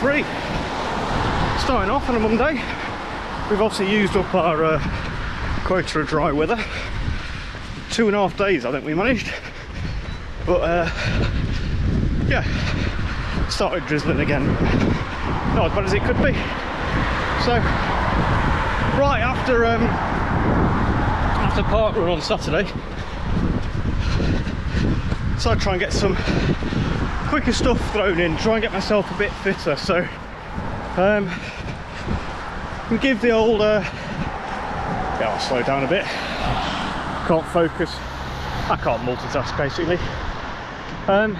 3. Starting off on a Monday. We've obviously used up our quota of dry weather. 2.5 days I think we managed. But yeah, started drizzling again. Not as bad as it could be. So right after park run on Saturday, so I try and get some quicker stuff thrown in, try and get myself a bit fitter. So we give the old yeah, I'll slow down a bit, can't focus, I can't multitask basically. I'm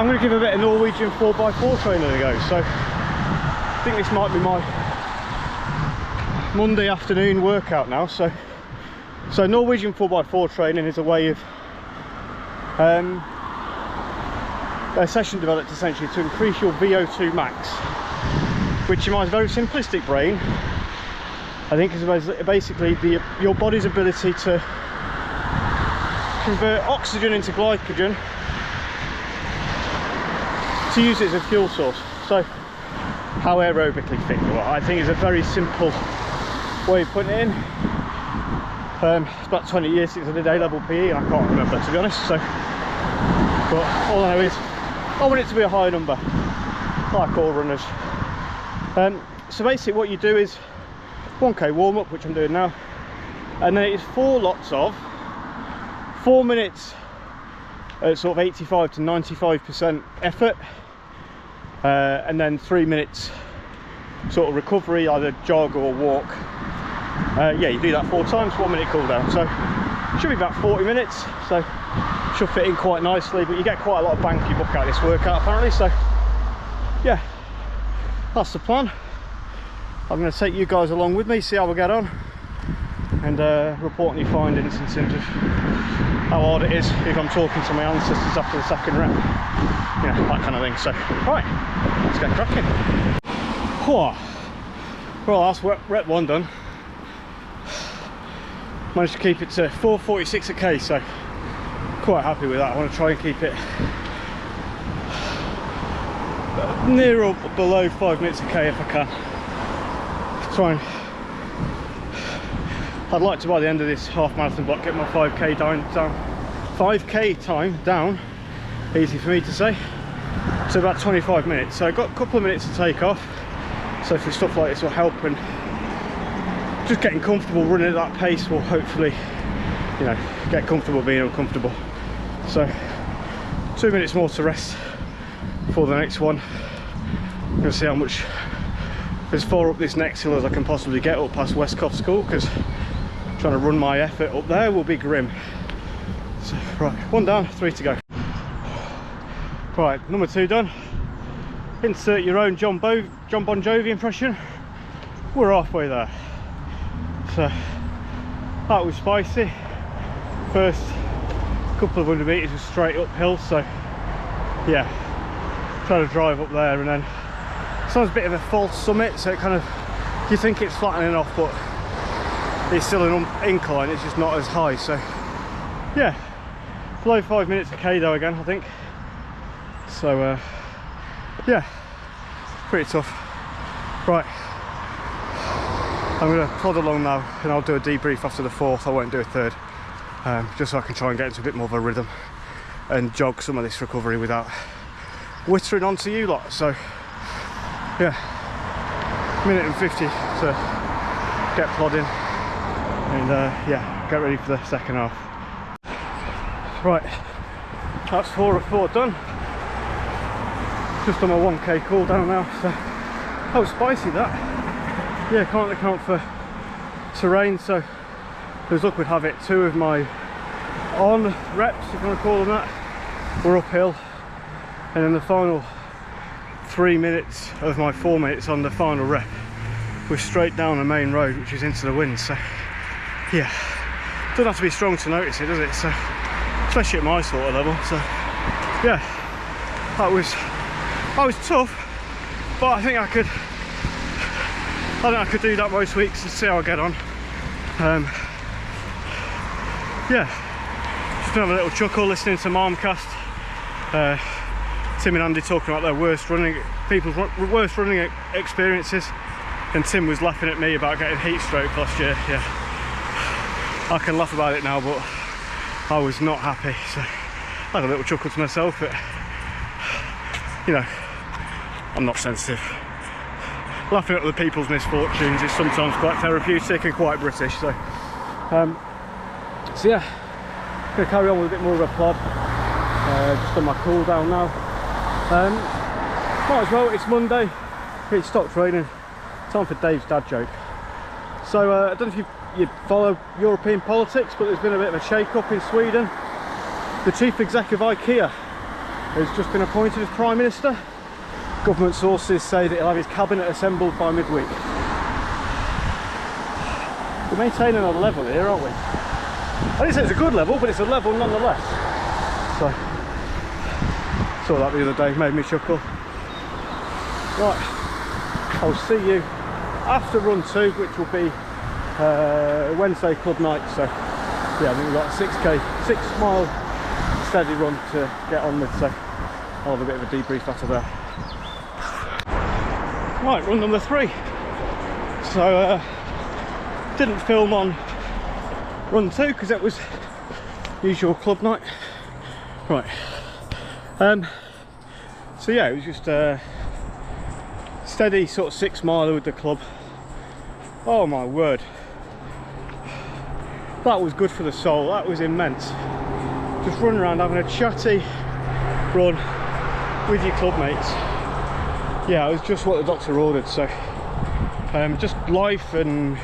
going to give a bit of Norwegian 4x4 training a go. So I think this might be my Monday afternoon workout now. So Norwegian 4x4 training is a way of a session developed essentially to increase your VO2 max, which in my very simplistic brain I think is basically your body's ability to convert oxygen into glycogen to use it as a fuel source. So how aerobically fit you are, I think, is a very simple way of putting it in. It's about 20 years since I did A-level PE and I can't remember, to be honest. So, but all I know is I want it to be a high number, like all runners. So basically what you do is 1k warm up, which I'm doing now, and then it's 4 lots of 4 minutes at sort of 85 to 95% effort, and then 3 minutes sort of recovery, either jog or walk. Yeah, you do that 4 times, 1 minute cool down. So should be about 40 minutes, so should fit in quite nicely, but you get quite a lot of bang for your buck out of this workout apparently. So yeah, that's the plan. I'm going to take you guys along with me, see how we get on, and report any findings in terms of how hard it is, if I'm talking to my ancestors after the second rep, yeah, that kind of thing. So right, let's get cracking. Well, that's rep 1 done. Managed to keep it to 4:46 a k, so quite happy with that. I want to try and keep it near or below 5 minutes a k if I can. I'd like to, by the end of this half marathon block, get my 5k down 5k time down, easy for me to say, to about 25 minutes. So I've got a couple of minutes to take off, so for stuff like this will help, and just getting comfortable running at that pace will hopefully, you know, get comfortable being uncomfortable. So 2 minutes more to rest for the next one. I'm going to see how much, as far up this next hill as I can possibly get up past Westcoff School, because trying to run my effort up there will be grim. So, right, 1 down, 3 to go. Right, number 2 done. Insert your own John Bon Jovi impression. We're halfway there. So that was spicy. First couple of 100 meters was straight uphill, so yeah, try to drive up there, and then sounds a bit of a false summit, so it kind of, you think it's flattening off, but it's still an incline, it's just not as high. So yeah, below 5 minutes a k though again, I think. So yeah, pretty tough. Right, I'm going to plod along now, and I'll do a debrief after the 4th. I won't do a 3rd, just so I can try and get into a bit more of a rhythm and jog some of this recovery without whittering onto you lot. So yeah, 1:50 to get plodding, and yeah, get ready for the second half. Right, that's 4 of 4 done. Just on my 1k cool down now. So that was spicy, that. Yeah, can't account for terrain, so as luck would have it, 2 of my on reps, if you want to call them that, were uphill, and then the final 3 minutes of my 4 minutes on the final rep was straight down the main road, which is into the wind. So yeah, doesn't have to be strong to notice it, does it? So especially at my sort of level. So yeah, that was tough, but I think I could do that most weeks and see how I get on. Yeah, just gonna have a little chuckle listening to Marmcast, Tim and Andy talking about their worst running experiences, and Tim was laughing at me about getting heat stroke last year. Yeah, I can laugh about it now, but I was not happy, so I had a little chuckle to myself. But you know, I'm not sensitive. Laughing at other people's misfortunes is sometimes quite therapeutic and quite British. So yeah, I'm going to carry on with a bit more of a plod. Just on my cool down now. Might as well, it's Monday, it's stopped raining, time for Dave's dad joke. So I don't know if you follow European politics, but there's been a bit of a shake-up in Sweden. The chief exec of IKEA has just been appointed as Prime Minister. Government sources say that he'll have his cabinet assembled by midweek. We're maintaining a level here, aren't we? I didn't say it's a good level, but it's a level nonetheless. So, saw that the other day, made me chuckle. Right, I'll see you after run 2, which will be Wednesday club night. So yeah, I think we've got a 6 mile steady run to get on with, so I'll have a bit of a debrief after that. Right, run number 3. So didn't film on run 2 because it was usual club night. Right, so yeah, it was just a steady sort of 6 miler with the club. Oh my word, that was good for the soul. That was immense. Just running around having a chatty run with your club mates. Yeah, it was just what the doctor ordered. So just life and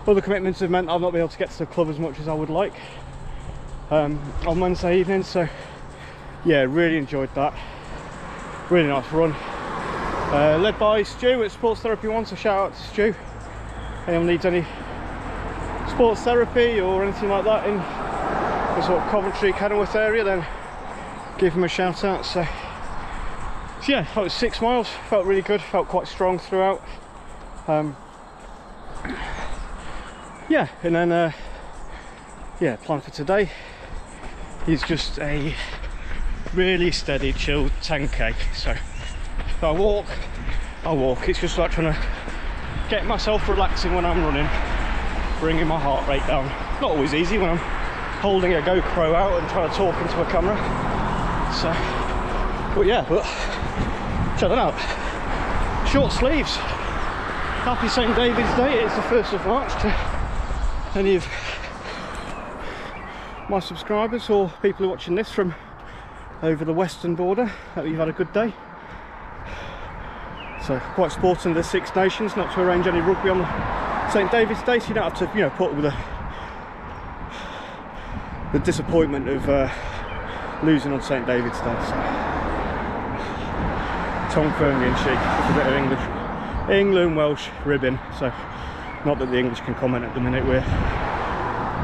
other commitments have meant I've not been able to get to the club as much as I would like on Wednesday evening. So yeah, really enjoyed that. Really nice run. Led by Stu at Sports Therapy 1, so shout out to Stu. Anyone needs any sports therapy or anything like that in the sort of Coventry, Kenilworth area, then give him a shout out. So yeah, that was 6 miles, felt really good, felt quite strong throughout. Yeah, and then yeah, plan for today is just a really steady, chilled 10k. So if I walk, it's just like trying to get myself relaxing when I'm running, bringing my heart rate down. Not always easy when I'm holding a GoPro out and trying to talk into a camera. So, but yeah, but check that out. Short sleeves. Happy St. David's Day. It's the 1st of March to any of my subscribers or people who are watching this from over the western border. Hope you've had a good day. So quite sporting the Six Nations not to arrange any rugby on St. David's Day, so you don't have to, you know, put up with the disappointment of losing on St. David's Day. So tongue firmly in cheek, just a bit of England Welsh ribbing. So not that the English can comment at the minute. We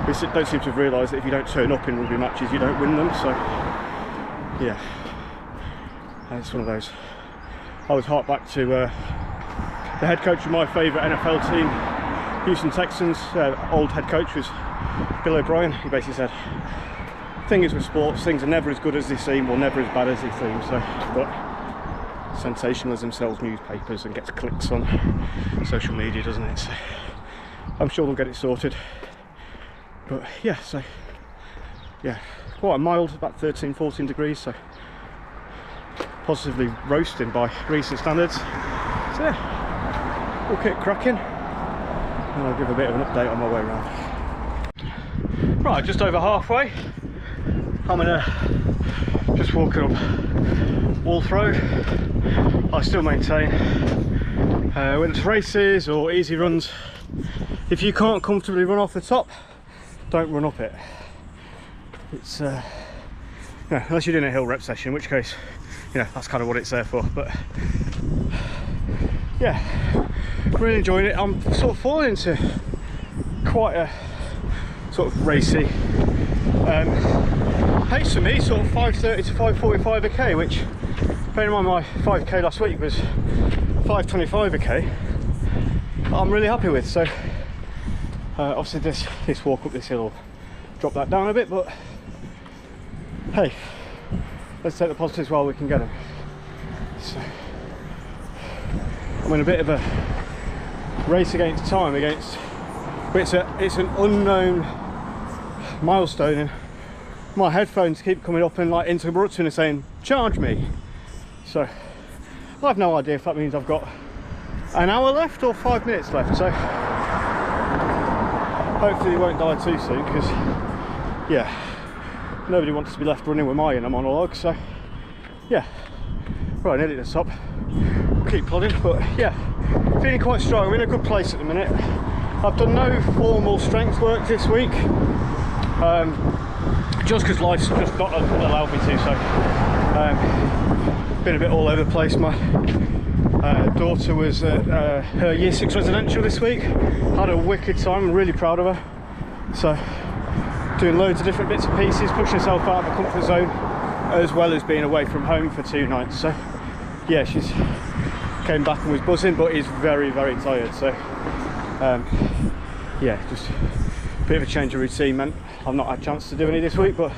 don't seem to have realised that if you don't turn up in rugby matches, you don't win them. So yeah, it's one of those. I was harked back to the head coach of my favourite NFL team, Houston Texans. Old head coach was Bill O'Brien. He basically said, thing is with sports, things are never as good as they seem or never as bad as they seem. So, but sensationalism sells newspapers and gets clicks on social media, doesn't it? So I'm sure they'll get it sorted. But yeah, so yeah, quite mild, about 13-14 degrees. So positively roasting by recent standards. So yeah, we'll keep cracking and I'll give a bit of an update on my way around. Right, just over halfway. I'm just walking up Wolf Road. I still maintain whether it's races or easy runs, if you can't comfortably run off the top, don't run up it. It's you know, unless you're doing a hill rep session, in which case, you know, that's kind of what it's there for. But yeah, really enjoying it. I'm sort of falling into quite a sort of racy pace for me, sort of 5:30 to 5:45 a k, which, bearing in mind my 5k last week was 5:25 a k, I'm really happy with. So obviously this walk up this hill will drop that down a bit, but hey, let's take the positives while we can get them. So I'm in a bit of a race against time, but it's an unknown milestone, and my headphones keep coming up and like interrupting and saying charge me. So I have no idea if that means I've got an hour left or 5 minutes left, so hopefully you won't die too soon, because yeah, nobody wants to be left running with my inner monologue. So yeah, right, nearly to stop. We'll keep plodding, but yeah, feeling quite strong. I'm in a good place at the minute. I've done no formal strength work this week, just because life's just not allowed me to. So been a bit all over the place. My daughter was at her year 6 residential this week, had a wicked time. I'm really proud of her. So doing loads of different bits and pieces, pushing herself out of the comfort zone, as well as being away from home for 2 nights. So yeah, she's came back and was buzzing, but is very, very tired. So yeah, just a bit of a change of routine meant I've not had a chance to do any this week. But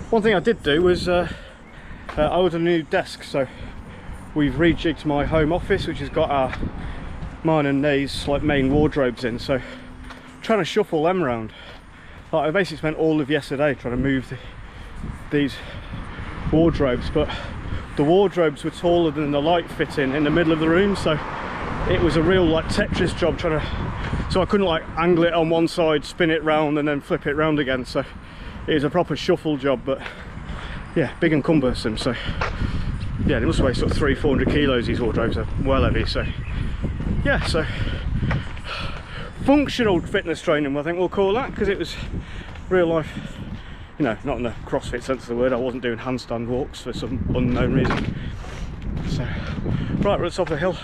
one thing I did do was I ordered a new desk. So we've rejigged my home office, which has got mine and Nay's like main wardrobes in. So trying to shuffle them around. Like, I basically spent all of yesterday trying to move these wardrobes, but the wardrobes were taller than the light fitting in the middle of the room, so it was a real like Tetris job trying to, so I couldn't like angle it on one side, spin it round and then flip it round again. So it was a proper shuffle job, but yeah, big and cumbersome. So yeah, they must weigh sort of 300-400 kilos, these wardrobes are well heavy. So yeah, so functional fitness training, I think we'll call that, because it was real life, you know, not in the CrossFit sense of the word. I wasn't doing handstand walks for some unknown reason. So right, we're at the top of the hill,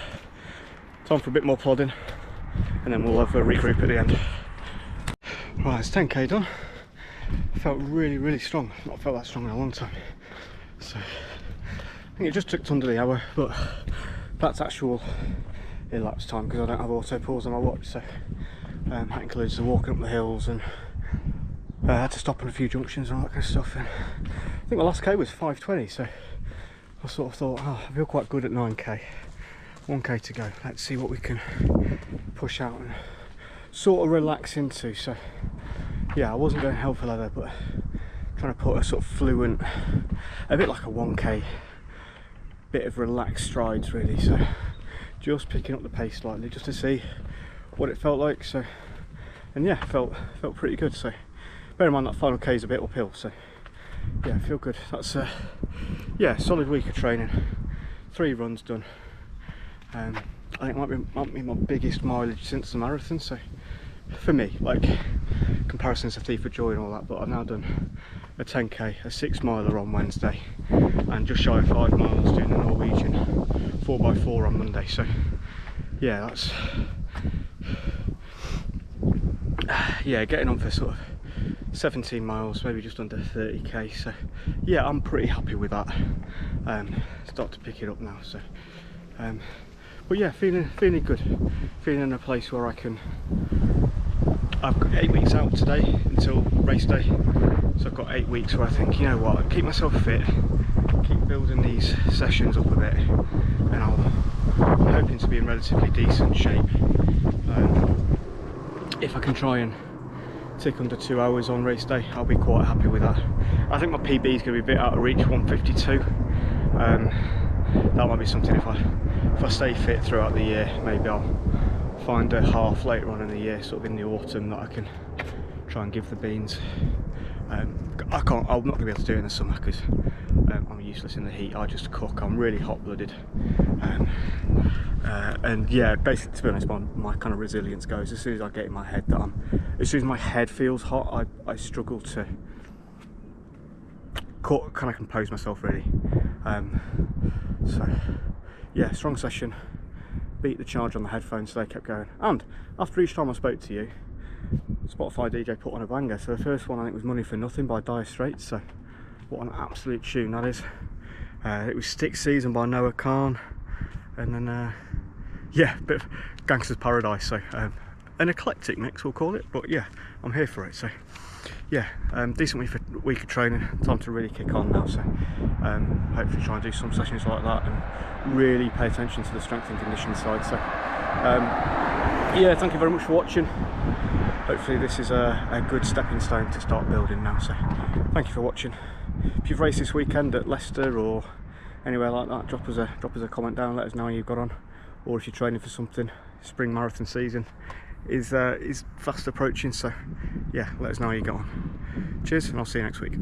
time for a bit more plodding, and then we'll have a regroup at the end. Right, it's 10k done. I felt really, really strong. I've not felt that strong in a long time. So I think it just took under the hour, but that's actual elapsed time because I don't have auto pause on my watch. So that includes the walking up the hills, and I had to stop on a few junctions and all that kind of stuff. And I think my last k was 5:20, so I sort of thought, oh, I feel quite good at 9k. 1k to go. Let's see what we can push out and sort of relax into. So yeah, I wasn't going hell for leather, but trying to put a sort of fluent, a bit like a 1k, bit of relaxed strides really. So just picking up the pace slightly just to see what it felt like. So, and yeah, felt pretty good. So bear in mind that final k is a bit uphill, so yeah, I feel good. That's yeah, solid week of training, 3 runs done. I think it might be my biggest mileage since the marathon. So for me, like comparisons to Thief of Joy and all that, but I've now done a 10k, a 6 miler on Wednesday, and just shy of 5 miles doing the Norwegian 4x4 on Monday. So yeah, that's yeah, getting on for sort of 17 miles, maybe just under 30k. So yeah, I'm pretty happy with that. Start to pick it up now. So but yeah, feeling good, feeling in a place where I can, I've got 8 weeks out today until race day, so I've got 8 weeks where I think, you know what, I'll keep myself fit, keep building these sessions up a bit, and I'm hoping to be in relatively decent shape. If I can try and tick under 2 hours on race day, I'll be quite happy with that. I think my PB is going to be a bit out of reach, 152. That might be something if I stay fit throughout the year. Maybe I'll find a half later on in the year, sort of in the autumn, that I can try and give the beans. I'm not going to be able to do it in the summer because I'm useless in the heat. I just cook. I'm really hot-blooded, and yeah, basically, to be honest, my kind of resilience goes as soon as I get in my head that as soon as my head feels hot, I struggle to kind of compose myself really. So yeah, strong session, beat the charge on the headphones, so they kept going. And after each time I spoke to you, Spotify DJ put on a banger. So the first one I think was Money for Nothing by Dire Straits. So what an absolute tune that is. It was Stick Season by Noah Khan, and then yeah, a bit of Gangster's Paradise. So an eclectic mix, we'll call it, but yeah, I'm here for it. So yeah, decent week of training. Time to really kick on now, so hopefully try and do some sessions like that and really pay attention to the strength and conditioning side. So yeah, thank you very much for watching. Hopefully this is a good stepping stone to start building now, so thank you for watching. If you've raced this weekend at Leicester or anywhere like that, drop us a comment down, let us know how you got on, or if you're training for something. Spring marathon season is fast approaching, so yeah, let us know how you got on. Cheers, and I'll see you next week.